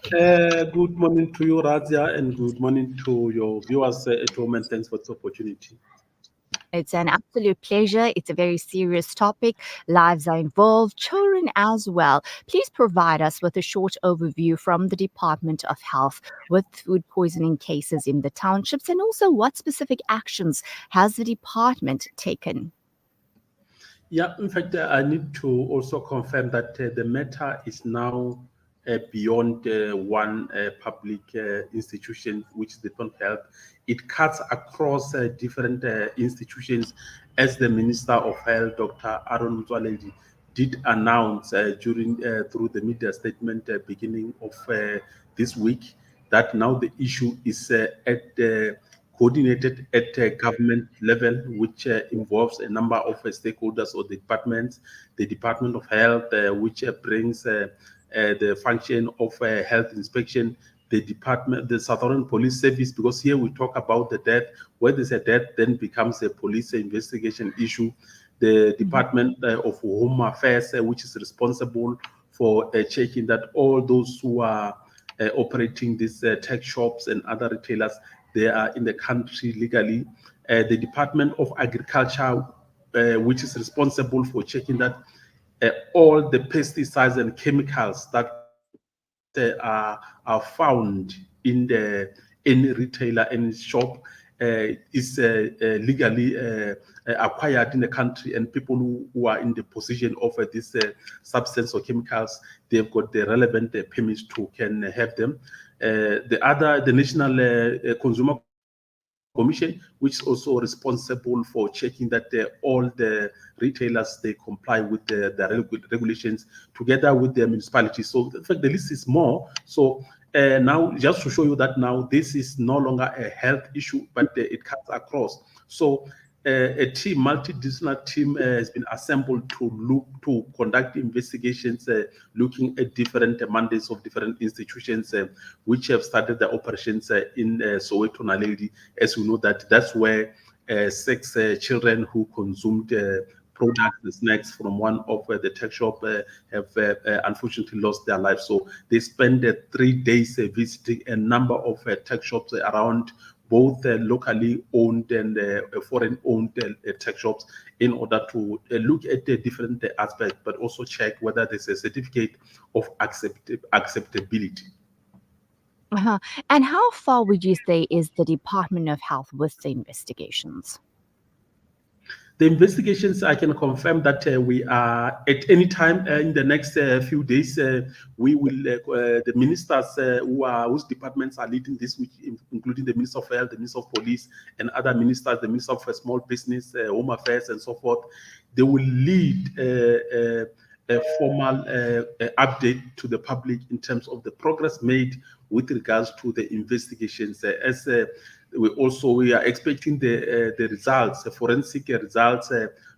Good morning to you, Razia, and good morning to your viewers at home, and thanks for this opportunity. It's an absolute pleasure. It's a very serious topic. Lives are involved, children as well. Please provide us with a short overview from the Department of Health with food poisoning cases in the townships, and also what specific actions has the department taken? Yeah, in fact, I need to also confirm that the matter is now beyond one public institution, which is the Department of Health. It cuts across different institutions, as the Minister of Health, Dr. Aaron Motsoaledi, did announce during through the media statement beginning of this week that now the issue is at the coordinated at a government level, which involves a number of stakeholders or departments, the Department of Health, which brings the function of health inspection, the department, the Southern Police Service, because here we talk about the death. Where there's a death, then becomes a police investigation issue. The Department of Home Affairs, which is responsible for checking that all those who are operating these tech shops and other retailers, they are in the country legally. The Department of Agriculture, which is responsible for checking that all the pesticides and chemicals that are found in the any retailer, any shop, is legally acquired in the country, and people who are in the possession of this substance or chemicals, they've got the relevant permits to can have them. The National Consumer Commission, which is also responsible for checking that all the retailers they comply with the regulations, together with the municipalities. So, in fact, the list is more. So now, just to show you that now this is no longer a health issue, but it cuts across. So a team, multidisciplinary team, has been assembled to look to conduct investigations, looking at different mandates of different institutions, which have started the operations in Soweto Naledi. As we know that that's where six children who consumed products, the snacks from one of the tech shop have unfortunately lost their lives. So they spent 3 days visiting a number of tech shops around, both locally owned and foreign owned tech shops, in order to look at the different aspects, but also check whether there's a certificate of acceptability. Uh-huh. And how far would you say is the Department of Health with the investigations? The investigations, I can confirm that we are at any time in the next few days, we will, the ministers whose departments are leading this, which including the Minister of Health, the Minister of Police, and other ministers, the Minister of Small Business, Home Affairs, and so forth, they will lead a formal update to the public in terms of the progress made with regards to the investigations. As we are expecting the results, the forensic results,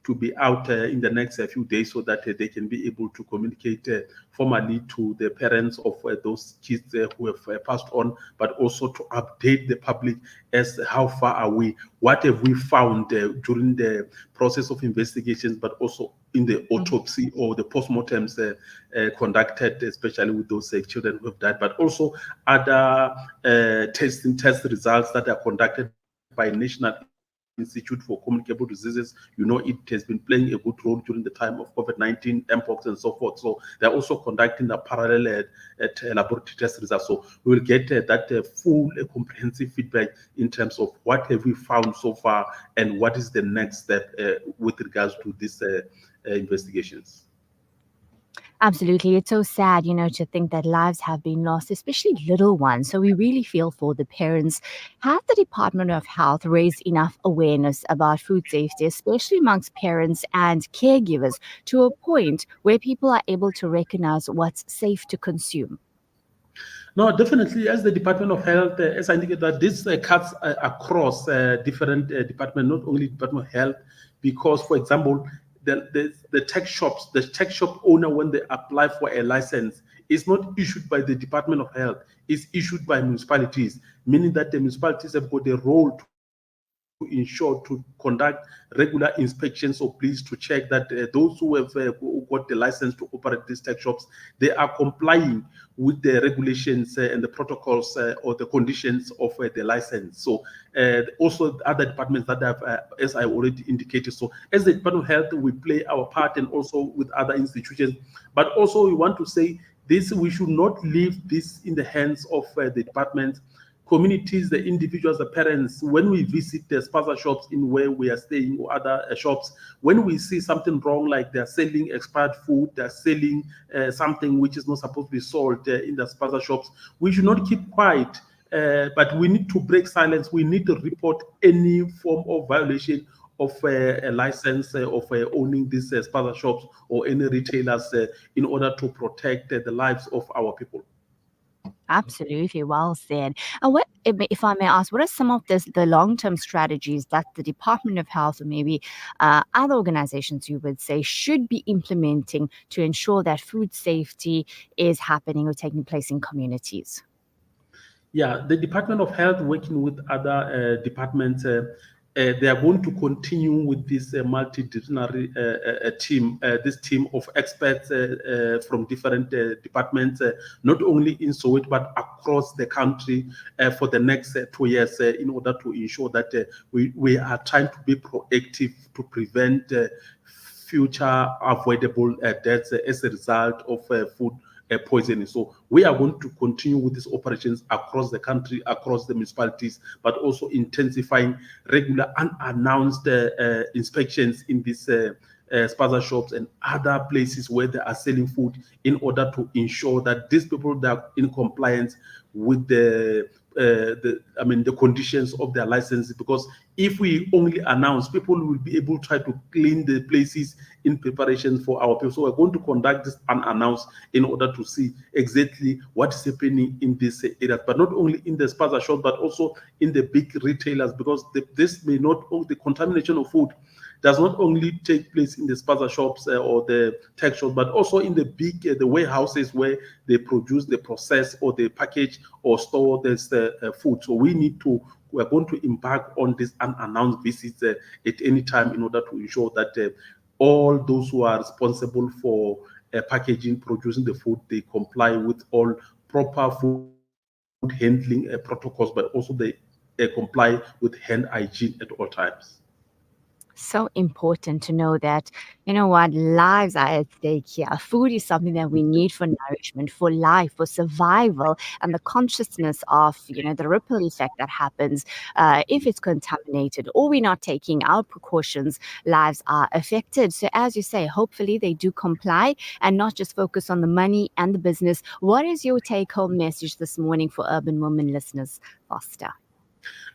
to be out in the next few days, so that they can be able to communicate formally to the parents of those kids who have passed on, but also to update the public as how far are we, what have we found during the process of investigations, but also in the autopsy or the postmortems conducted, especially with those children who have died, but also other test results that are conducted by National Institute for Communicable Diseases. It has been playing a good role during the time of COVID-19, mpox, and so forth. So they're also conducting the parallel laboratory test results. So we will get that full comprehensive feedback in terms of what have we found so far and what is the next step with regards to these investigations. Absolutely. It's so sad, to think that lives have been lost, especially little ones. So we really feel for the parents. Has the Department of Health raised enough awareness about food safety, especially amongst parents and caregivers, to a point where people are able to recognize what's safe to consume? No, definitely, as the Department of Health, as I indicated, that this cuts across different departments, not only Department of Health, because, for example, the tech shops, the tech shop owner, when they apply for a license, is not issued by the Department of Health, it's issued by municipalities, meaning that the municipalities have got a role to ensure to conduct regular inspections of police to check that those who have who got the license to operate these tech shops, they are complying with the regulations and the protocols or the conditions of the license. So also other departments that have, as I already indicated. So as the Department of Health, we play our part, and also with other institutions. But also we want to say this: we should not leave this in the hands of the department. Communities, the individuals, the parents, when we visit the spaza shops in where we are staying or other shops, when we see something wrong, like they're selling expired food, they're selling something which is not supposed to be sold in the spaza shops, we should not keep quiet, but we need to break silence. We need to report any form of violation of a license of owning these spaza shops or any retailers in order to protect the lives of our people. Absolutely, well said. And what, if I may ask, what are some of the long-term strategies that the Department of Health, or maybe other organizations, you would say, should be implementing to ensure that food safety is happening or taking place in communities? Yeah, the Department of Health, working with other departments, they are going to continue with this multidisciplinary team, this team of experts from different departments, not only in Soweto but across the country for the next 2 years, in order to ensure that we are trying to be proactive to prevent future avoidable deaths as a result of food poisoning. So we are going to continue with these operations across the country, across the municipalities, but also intensifying regular unannounced inspections in these spaza shops and other places where they are selling food, in order to ensure that these people that are in compliance with the conditions of their licenses. Because if we only announce, people will be able to try to clean the places in preparation for our people. So we're going to conduct this unannounced in order to see exactly what is happening in this area, but not only in the spaza shop, but also in the big retailers, because this may not, the contamination of food does not only take place in the spaza shops or the tech shops, but also in the big the warehouses where they produce, the process, or the package or store this food. So we're going to embark on this unannounced visits at any time, in order to ensure that all those who are responsible for packaging, producing the food, they comply with all proper food handling protocols, but also they comply with hand hygiene at all times. So important to know that, you know what, lives are at stake here. Food is something that we need for nourishment, for life, for survival, and the consciousness of, the ripple effect that happens if it's contaminated or we're not taking our precautions, lives are affected. So as you say, hopefully they do comply and not just focus on the money and the business. What is your take-home message this morning for Urban Women listeners, Foster?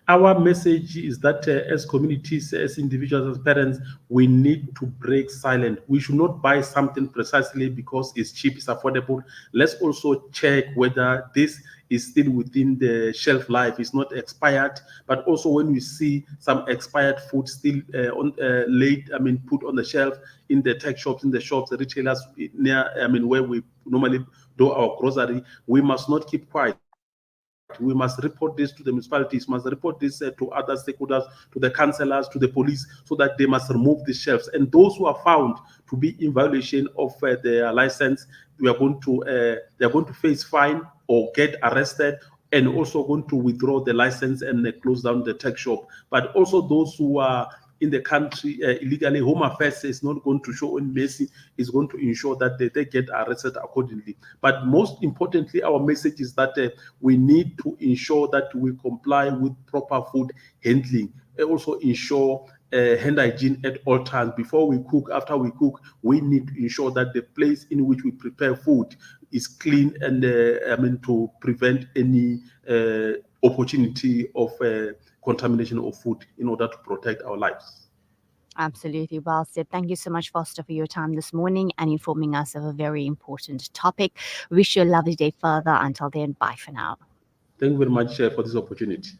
Our message is that as communities, as individuals, as parents, we need to break silent. We should not buy something precisely because it's cheap, it's affordable. Let's also check whether this is still within the shelf life, it's not expired. But also, when we see some expired food still put on the shelf in the tech shops, in the shops, the retailers where we normally do our grocery, we must not keep quiet. We must report this to the municipalities, must report this to other stakeholders, to the councillors, to the police, so that they must remove the shelves. And those who are found to be in violation of their license, they're going to face fine or get arrested, and also going to withdraw the license and close down the tech shop. But also those who are in the country illegally, Home Affairs is not going to show any mercy, is going to ensure that they get arrested accordingly. But most importantly, our message is that we need to ensure that we comply with proper food handling, and also ensure hand hygiene at all times. Before we cook, after we cook, we need to ensure that the place in which we prepare food is clean, and to prevent any opportunity of contamination of food, in order to protect our lives. Absolutely, well said. Thank you so much, Foster, for your time this morning and informing us of a very important topic. Wish you a lovely day further. Until then, bye for now. Thank you very much for this opportunity.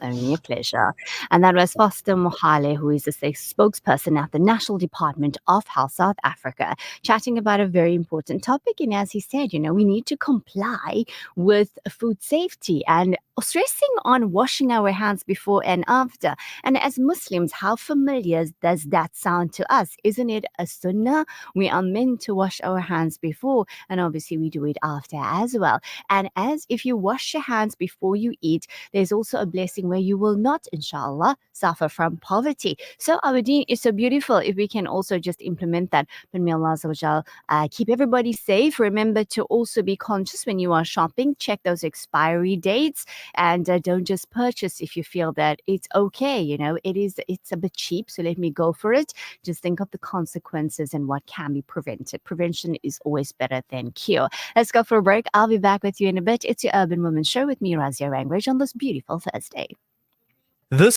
Only a pleasure. And that was Foster Mohale, who is the spokesperson at the National Department of Health South Africa, chatting about a very important topic. And as he said, we need to comply with food safety. And stressing on washing our hands before and after. And as Muslims, how familiar does that sound to us? Isn't it a sunnah? We are meant to wash our hands before, and obviously we do it after as well. And as if you wash your hands before you eat, there's also a blessing where you will not, inshallah, suffer from poverty. So our deen is so beautiful if we can also just implement that. But may Allah Azza wa Jal, keep everybody safe. Remember to also be conscious when you are shopping. Check those expiry dates, and don't just purchase if you feel that it's okay. It's a bit cheap, so let me go for it. Just think of the consequences and what can be prevented. Prevention is always better than cure. Let's go for a break. I'll be back with you in a bit. It's your Urban Women Show with me, Razia Rangarge, on this beautiful Thursday. This